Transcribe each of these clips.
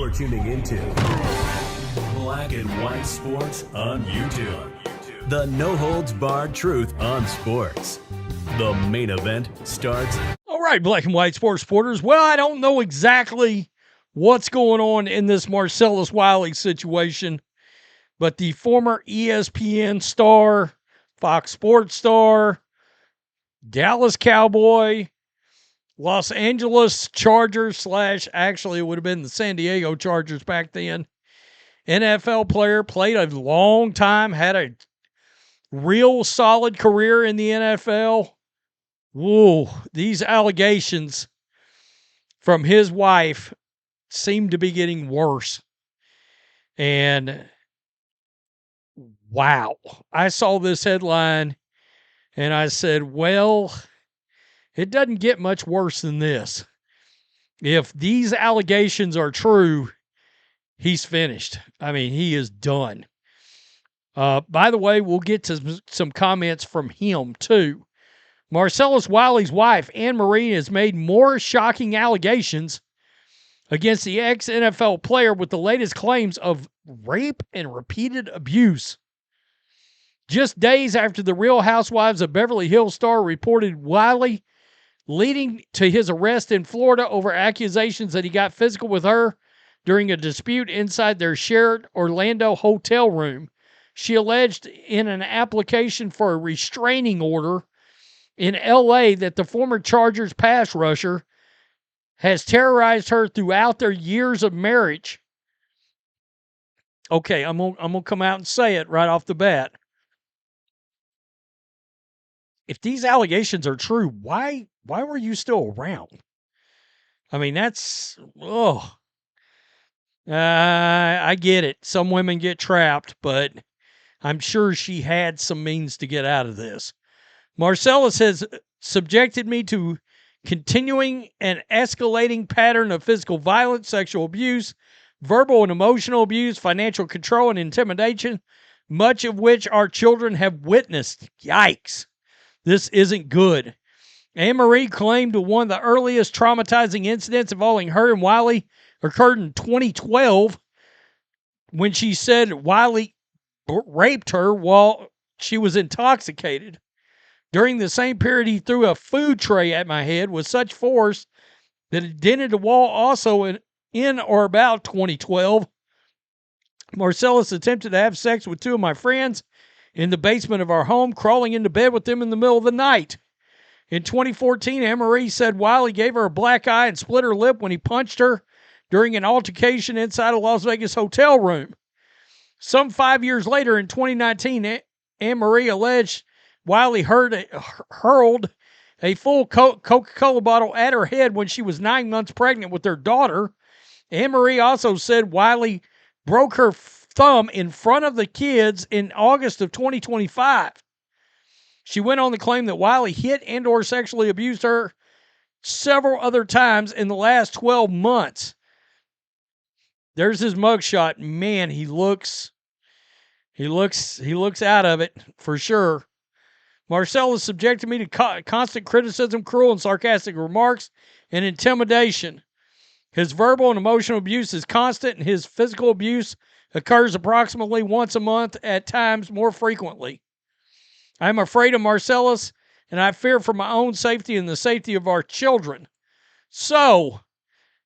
You're tuning into Black and White Sports on YouTube. The no-holds-barred truth on sports. The main event starts. All right, Black and White Sports supporters. Well, I don't know exactly what's going on in this Marcellus Wiley situation, but the former ESPN star, Fox Sports star, Dallas Cowboy, Los Angeles Chargers / actually it would have been the San Diego Chargers back then, NFL player, played a long time, had a real solid career in the NFL. Whoa, these allegations from his wife seem to be getting worse. And wow, I saw this headline and I said, well, it doesn't get much worse than this. If these allegations are true, he's finished. I mean, he is done. By the way, we'll get to some comments from him too. Marcellus Wiley's wife, Anne Marie, has made more shocking allegations against the ex-NFL player with the latest claims of rape and repeated abuse. Just days after the Real Housewives of Beverly Hills star reported Wiley, leading to his arrest in Florida over accusations that he got physical with her during a dispute inside their shared Orlando hotel room, she alleged in an application for a restraining order in L.A. that the former Chargers pass rusher has terrorized her throughout their years of marriage. Okay, I'm gonna come out and say it right off the bat. If these allegations are true, why were you still around? I mean, that's I get it. Some women get trapped, but I'm sure she had some means to get out of this. Marcellus has subjected me to continuing and escalating pattern of physical violence, sexual abuse, verbal and emotional abuse, financial control, and intimidation, much of which our children have witnessed. Yikes. This isn't good. Anne Marie claimed one of the earliest traumatizing incidents involving her and Wiley occurred in 2012 when she said Wiley raped her while she was intoxicated. During the same period, he threw a food tray at my head with such force that it dented the wall. Also in or about 2012, Marcellus attempted to have sex with two of my friends in the basement of our home, crawling into bed with them in the middle of the night. In 2014, Anne-Marie said Wiley gave her a black eye and split her lip when he punched her during an altercation inside a Las Vegas hotel room. Some 5 years later, in 2019, Anne-Marie alleged Wiley hurled a full Coca-Cola bottle at her head when she was 9 months pregnant with their daughter. Anne-Marie also said Wiley broke her thumb in front of the kids in August of 2025. She went on to claim that Wiley hit and or sexually abused her several other times in the last 12 months. There's his mugshot. Man, he looks out of it for sure. Marcellus subjected me to constant criticism, cruel and sarcastic remarks, and intimidation. His verbal and emotional abuse is constant, and his physical abuse occurs approximately once a month, at times more frequently. I am afraid of Marcellus, and I fear for my own safety and the safety of our children. So,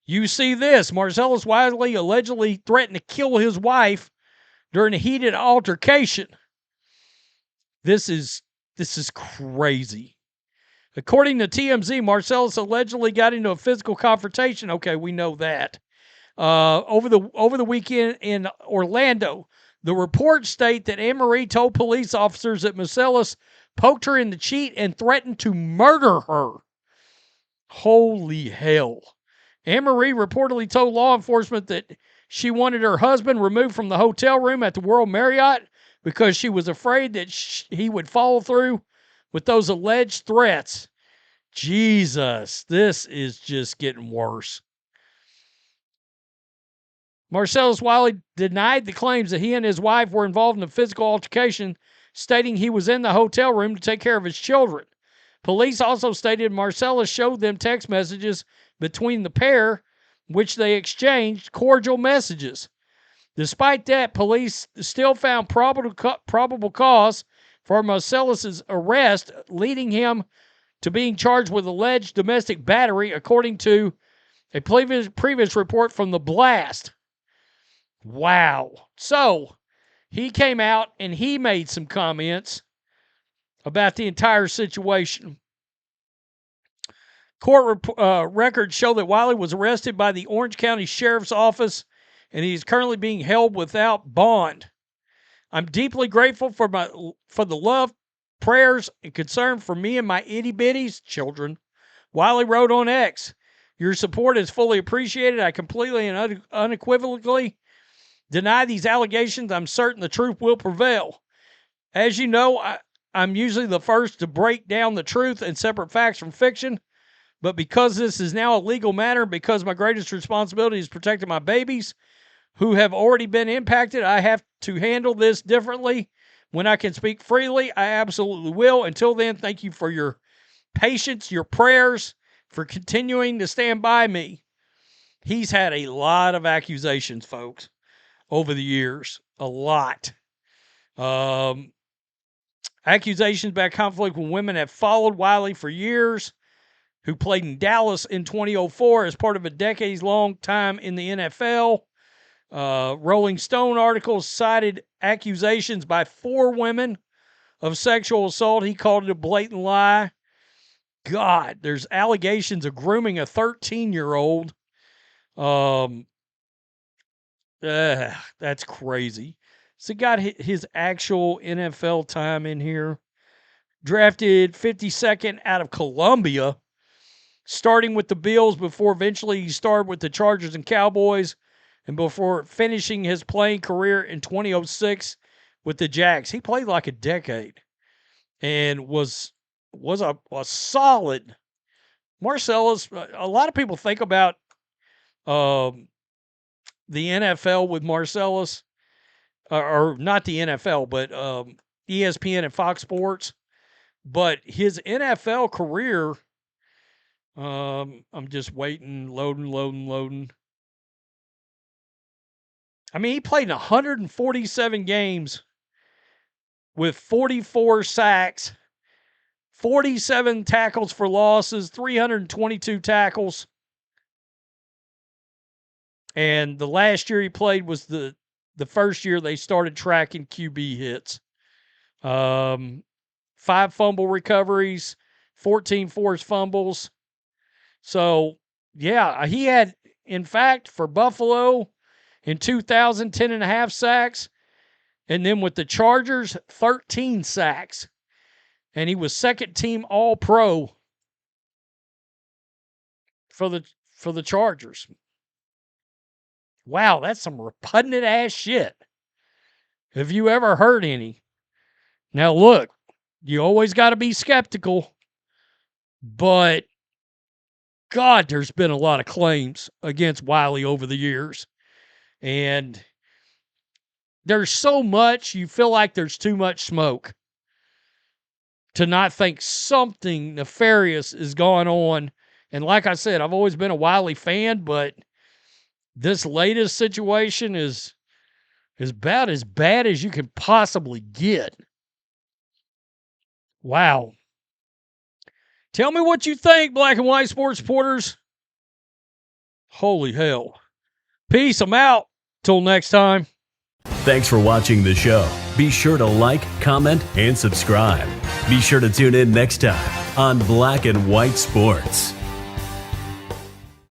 you see this. Marcellus Wiley allegedly threatened to kill his wife during a heated altercation. This is crazy. According to TMZ, Marcellus allegedly got into a physical confrontation. Okay, we know that. Over the weekend in Orlando. The reports state that Anne-Marie told police officers that Marcellus poked her in the cheek and threatened to murder her. Holy hell. Anne-Marie reportedly told law enforcement that she wanted her husband removed from the hotel room at the World Marriott because she was afraid that he would follow through with those alleged threats. Jesus, this is just getting worse. Marcellus Wiley denied the claims that he and his wife were involved in a physical altercation, stating he was in the hotel room to take care of his children. Police also stated Marcellus showed them text messages between the pair which they exchanged cordial messages. Despite that, police still found probable cause for Marcellus' arrest, leading him to being charged with alleged domestic battery, according to a previous report from The Blast. Wow. So, he came out and he made some comments about the entire situation. Court records show that Wiley was arrested by the Orange County Sheriff's Office, and he is currently being held without bond. I'm deeply grateful for the love, prayers, and concern for me and my itty-bitties children. Wiley wrote on X, "Your support is fully appreciated. I completely and unequivocally deny these allegations. I'm certain the truth will prevail. As you know, I'm usually the first to break down the truth and separate facts from fiction. But because this is now a legal matter, because my greatest responsibility is protecting my babies who have already been impacted, I have to handle this differently. When I can speak freely, I absolutely will. Until then, thank you for your patience, your prayers, for continuing to stand by me." He's had a lot of accusations, folks, over the years. A lot. Accusations about conflict with women have followed Wiley for years, who played in Dallas in 2004 as part of a decades-long time in the NFL. Rolling Stone articles cited accusations by 4 women of sexual assault. He called it a blatant lie. God, there's allegations of grooming a 13-year-old. That's crazy. So got his actual NFL time in here. Drafted 52nd out of Columbia, starting with the Bills before eventually he started with the Chargers and Cowboys, and before finishing his playing career in 2006 with the Jags. He played like a decade and was a solid Marcellus. A lot of people think about the NFL with Marcellus, or not the NFL, but ESPN and Fox Sports. But his NFL career, I'm just waiting, loading. I mean, he played in 147 games with 44 sacks, 47 tackles for losses, 322 tackles. And the last year he played was the first year they started tracking QB hits. 5 fumble recoveries, 14 forced fumbles. So, yeah, he had, in fact, for Buffalo in 2000, 10.5 sacks. And then with the Chargers, 13 sacks. And he was second team All-Pro for the Chargers. Wow, that's some repugnant ass shit. Have you ever heard any? Now look, you always got to be skeptical, but God, there's been a lot of claims against Wiley over the years. And there's so much, you feel like there's too much smoke to not think something nefarious is going on. And like I said, I've always been a Wiley fan, but this latest situation is about as bad as you can possibly get. Wow. Tell me what you think, Black and White Sports supporters. Holy hell. Peace. I'm out. Till next time. Thanks for watching the show. Be sure to like, comment, and subscribe. Be sure to tune in next time on Black and White Sports.